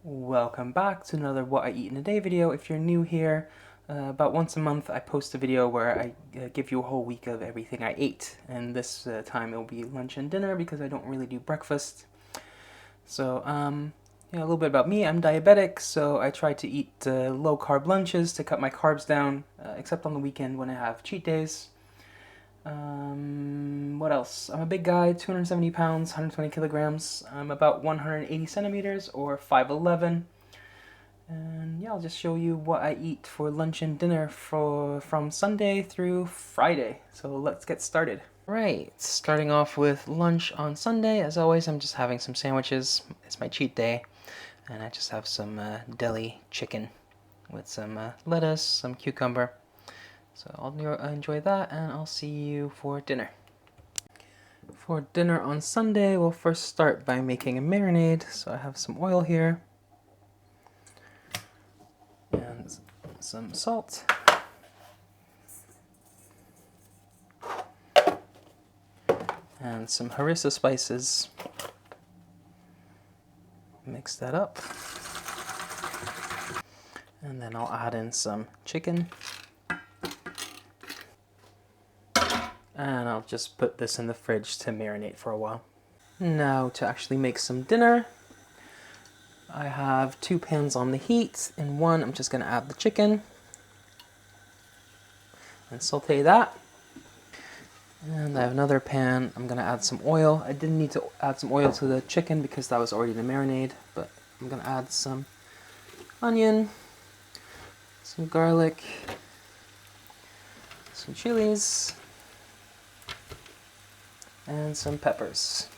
Welcome back to another What I Eat in a Day video. If you're new here, about once a month I post a video where I give you a whole week of everything I ate. And this time it will be lunch and dinner because I don't really do breakfast. So, yeah, a little bit about me. I'm diabetic, so I try to eat low-carb lunches to cut my carbs down, except on the weekend when I have cheat days. What else? I'm a big guy, 270 pounds, 120 kilograms. I'm about 180 centimeters or 5'11". And yeah, I'll just show you what I eat for lunch and dinner from Sunday through Friday. So let's get started. Right, starting off with lunch on Sunday. As always, I'm just having some sandwiches. It's my cheat day. And I just have some deli chicken with some lettuce, some cucumber. So I'll enjoy that, and I'll see you for dinner. For dinner on Sunday, we'll first start by making a marinade. So I have some oil here, and some salt, and some harissa spices. Mix that up, and then I'll add in some chicken. And I'll just put this in the fridge to marinate for a while. Now to actually make some dinner, I have 2 pans on the heat. In one, I'm just going to add the chicken and saute that. And I have another pan. I'm going to add some oil. I didn't need to add some oil to the chicken because that was already the marinade, but I'm going to add some onion, some garlic, some chilies, and some peppers.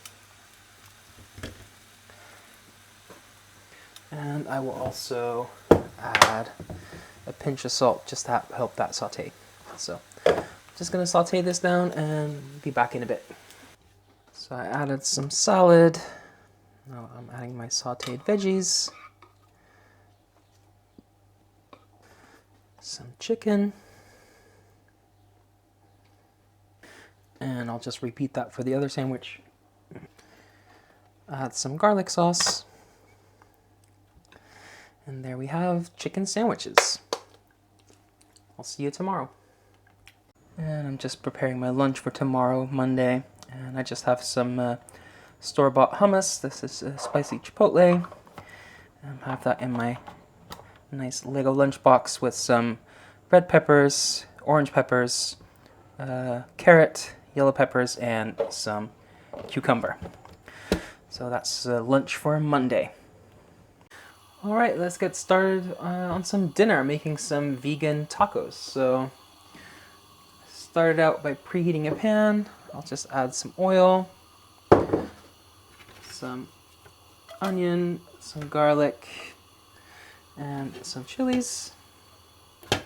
And I will also add a pinch of salt just to help that saute. So just going to saute this down and be back in a bit. So I added some salad. Now I'm adding my sauteed veggies, some chicken, and I'll just repeat that for the other sandwich. Add some garlic sauce. And there we have chicken sandwiches. I'll see you tomorrow. And I'm just preparing my lunch for tomorrow, Monday. And I just have some store-bought hummus. This is spicy chipotle. I have that in my nice Lego lunchbox with some red peppers, orange peppers, carrot, yellow peppers, and some cucumber. So that's lunch for Monday. Alright, let's get started on some dinner, making some vegan tacos. So, started out by preheating a pan. I'll just add some oil, some onion, some garlic, and some chilies. And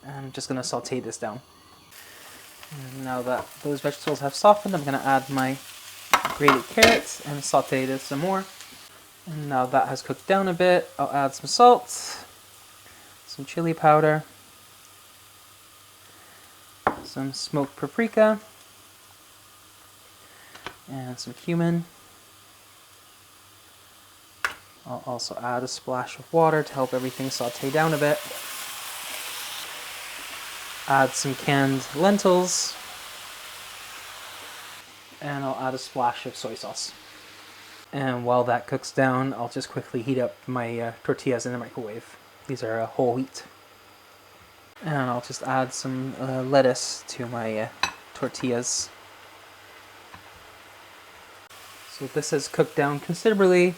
I'm just going to saute this down. And now that those vegetables have softened, I'm going to add my grated carrots and saute this some more. And now that has cooked down a bit, I'll add some salt, some chili powder, some smoked paprika, and some cumin. I'll also add a splash of water to help everything saute down a bit. Add some canned lentils, and I'll add a splash of soy sauce. And while that cooks down, I'll just quickly heat up my tortillas in the microwave. These are whole wheat. And I'll just add some lettuce to my tortillas. So this has cooked down considerably.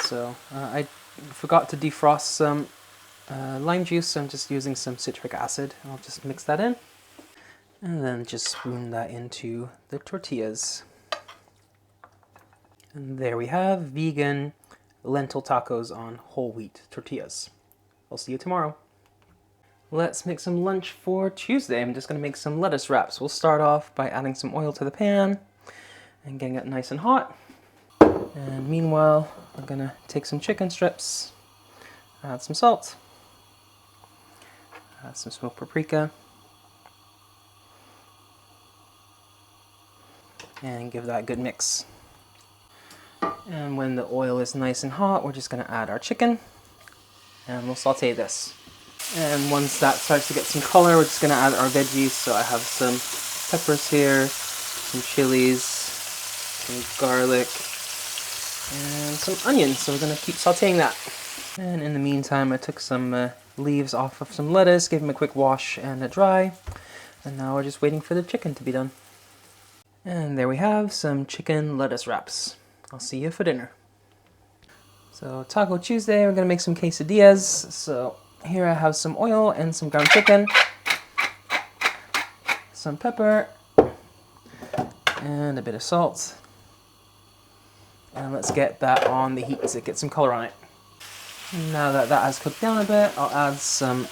So I forgot to defrost some lime juice, so I'm just using some citric acid. I'll just mix that in. And then just spoon that into the tortillas. And there we have vegan lentil tacos on whole wheat tortillas. I'll see you tomorrow. Let's make some lunch for Tuesday. I'm just going to make some lettuce wraps. We'll start off by adding some oil to the pan and getting it nice and hot. And meanwhile, I'm going to take some chicken strips, add some salt, add some smoked paprika, and give that a good mix. And when the oil is nice and hot, we're just gonna add our chicken and we'll saute this. And once that starts to get some color, we're just gonna add our veggies. So I have some peppers here, some chilies, some garlic, and some onions. So we're gonna keep sauteing that. And in the meantime, I took some leaves off of some lettuce, gave them a quick wash and a dry. And now we're just waiting for the chicken to be done. And there we have some chicken lettuce wraps. I'll see you for dinner. So Taco Tuesday, we're gonna make some quesadillas. So here I have some oil and some ground chicken, some pepper, and a bit of salt. And let's get that on the heat to get some color on it. Now that that has cooked down a bit, I'll add some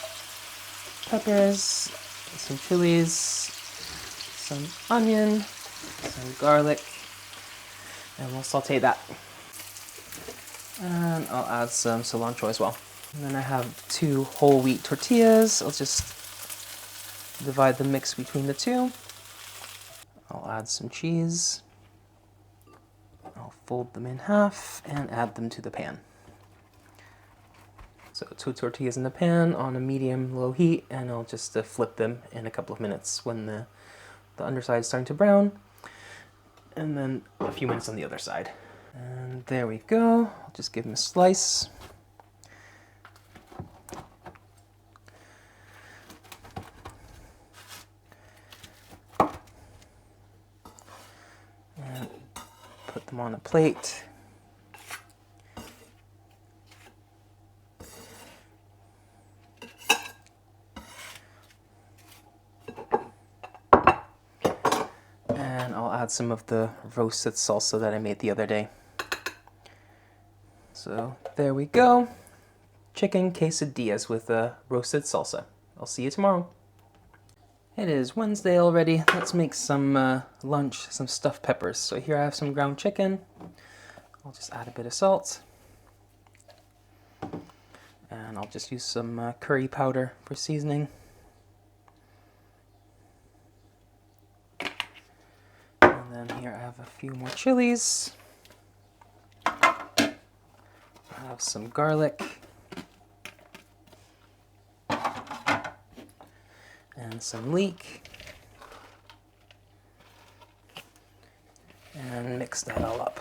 peppers, some chilies, some onion, some garlic, and we'll saute that. And I'll add some cilantro as well. And then I have 2 whole wheat tortillas. I'll just divide the mix between the 2. I'll add some cheese. I'll fold them in half and add them to the pan. So 2 tortillas in the pan on a medium-low heat, and I'll just flip them in a couple of minutes when the underside is starting to brown, and then a few minutes on the other side. And there we go. I'll just give them a slice. And put them on a plate. And I'll add some of the roasted salsa that I made the other day. So there we go. Chicken quesadillas with roasted salsa. I'll see you tomorrow. It is Wednesday already. Let's make some lunch, some stuffed peppers. So here I have some ground chicken. I'll just add a bit of salt. And I'll just use some curry powder for seasoning. And then here I have a few more chilies. I have some garlic. And some leek. And mix that all up.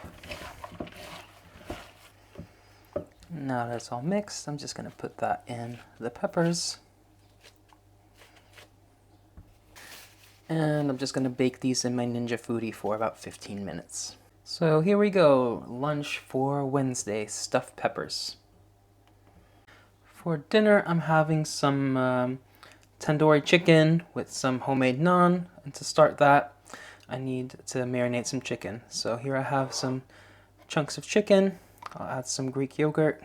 Now that it's all mixed, I'm just going to put that in the peppers. And I'm just going to bake these in my Ninja Foodi for about 15 minutes. So here we go, lunch for Wednesday, stuffed peppers. For dinner, I'm having some tandoori chicken with some homemade naan. And to start that, I need to marinate some chicken. So here I have some chunks of chicken. I'll add some Greek yogurt.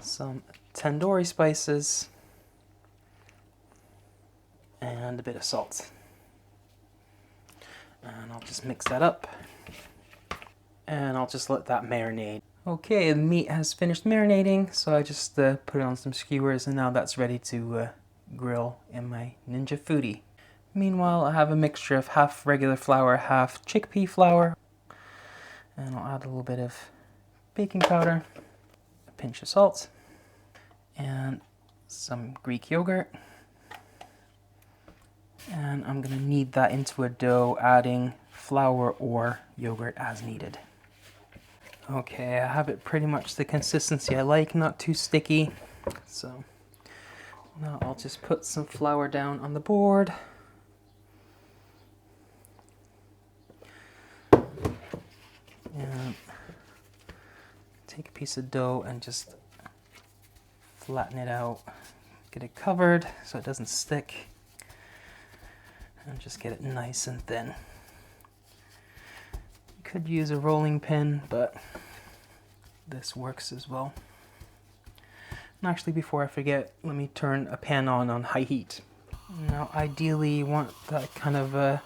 Some tandoori spices. And a bit of salt. And I'll just mix that up. And I'll just let that marinate. Okay, the meat has finished marinating, so I just put it on some skewers, and now that's ready to grill in my Ninja Foodi. Meanwhile, I have a mixture of half regular flour, half chickpea flour. And I'll add a little bit of baking powder, a pinch of salt, and some Greek yogurt. And I'm going to knead that into a dough, adding flour or yogurt as needed. Okay, I have it pretty much the consistency I like, not too sticky. So now I'll just put some flour down on the board. And take a piece of dough and just flatten it out. Get it covered so it doesn't stick. And just get it nice and thin. You could use a rolling pin, but this works as well. And actually, before I forget, let me turn a pan on high heat. Now, ideally, you want that kind of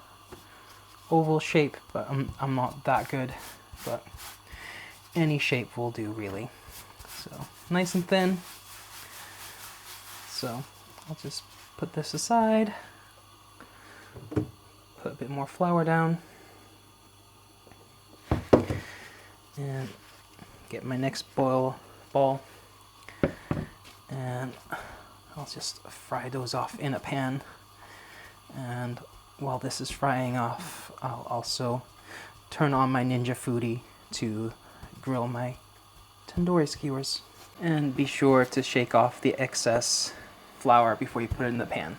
oval shape, but I'm not that good. But any shape will do, really. So, nice and thin. So, I'll just put this aside. Put a bit more flour down. And get my next ball. And I'll just fry those off in a pan. And while this is frying off, I'll also turn on my Ninja Foodi to grill my tandoori skewers. And be sure to shake off the excess flour before you put it in the pan.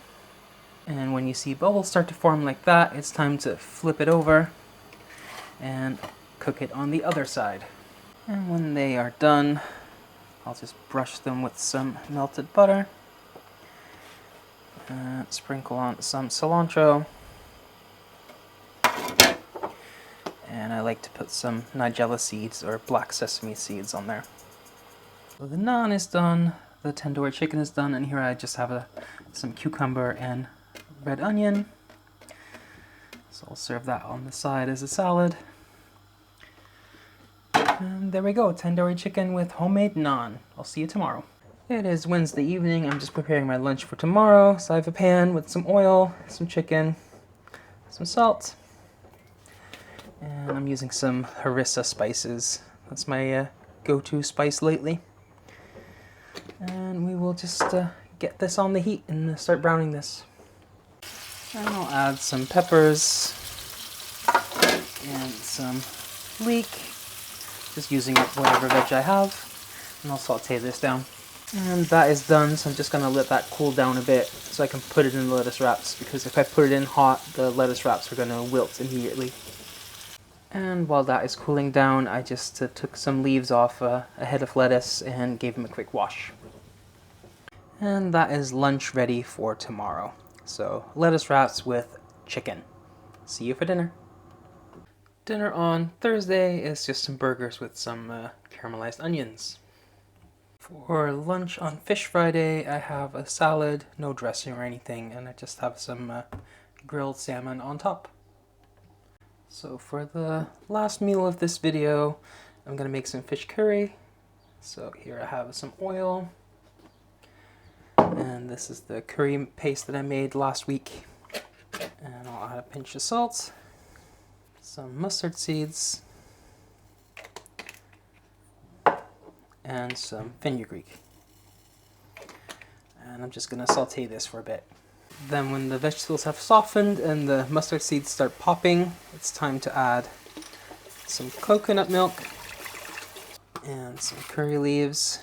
And when you see bubbles start to form like that, it's time to flip it over and cook it on the other side. And when they are done, I'll just brush them with some melted butter. Sprinkle on some cilantro. And I like to put some nigella seeds or black sesame seeds on there. So the naan is done, the tandoori chicken is done, and here I just have some cucumber and red onion. So I'll serve that on the side as a salad. And there we go, tandoori chicken with homemade naan. I'll see you tomorrow. It is Wednesday evening. I'm just preparing my lunch for tomorrow. So I have a pan with some oil, some chicken, some salt, and I'm using some harissa spices. That's my go-to spice lately. And we will just get this on the heat and start browning this. And I'll add some peppers and some leek, just using up whatever veg I have, and I'll saute this down. And that is done, so I'm just going to let that cool down a bit so I can put it in the lettuce wraps, because if I put it in hot, the lettuce wraps are going to wilt immediately. And while that is cooling down, I just took some leaves off a head of lettuce and gave them a quick wash. And that is lunch ready for tomorrow. So lettuce wraps with chicken. See you for dinner. Dinner on Thursday is just some burgers with some caramelized onions. For lunch on Fish Friday, I have a salad, no dressing or anything, and I just have some grilled salmon on top. So for the last meal of this video, I'm going to make some fish curry. So here I have some oil, and this is the curry paste that I made last week. And I'll add a pinch of salt, some mustard seeds, and some fenugreek. And I'm just going to saute this for a bit. Then when the vegetables have softened and the mustard seeds start popping, it's time to add some coconut milk and some curry leaves.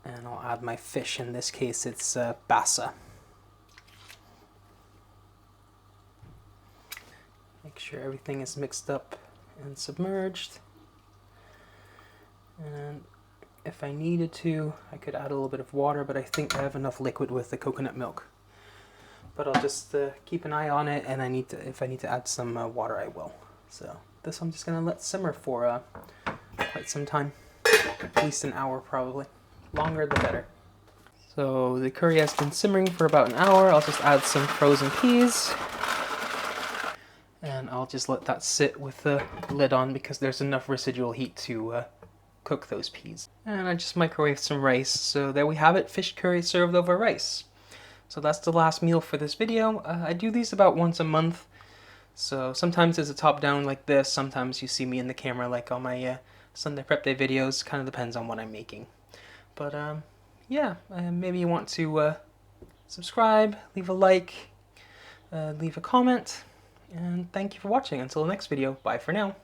And I'll add my fish. In this case, it's basa. Make sure everything is mixed up and submerged. And if I needed to, I could add a little bit of water, but I think I have enough liquid with the coconut milk. But I'll just keep an eye on it, and if I need to add some water, I will. So this I'm just going to let simmer for quite some time, at least an hour probably. Longer the better. So the curry has been simmering for about an hour. I'll just add some frozen peas. And I'll just let that sit with the lid on because there's enough residual heat to cook those peas. And I just microwaved some rice. So there we have it, fish curry served over rice. So that's the last meal for this video. I do these about once a month. So sometimes it's a top down like this. Sometimes you see me in the camera like on my Sunday prep day videos. Kind of depends on what I'm making. But yeah, maybe you want to subscribe, leave a like, leave a comment, and thank you for watching. Until the next video, bye for now.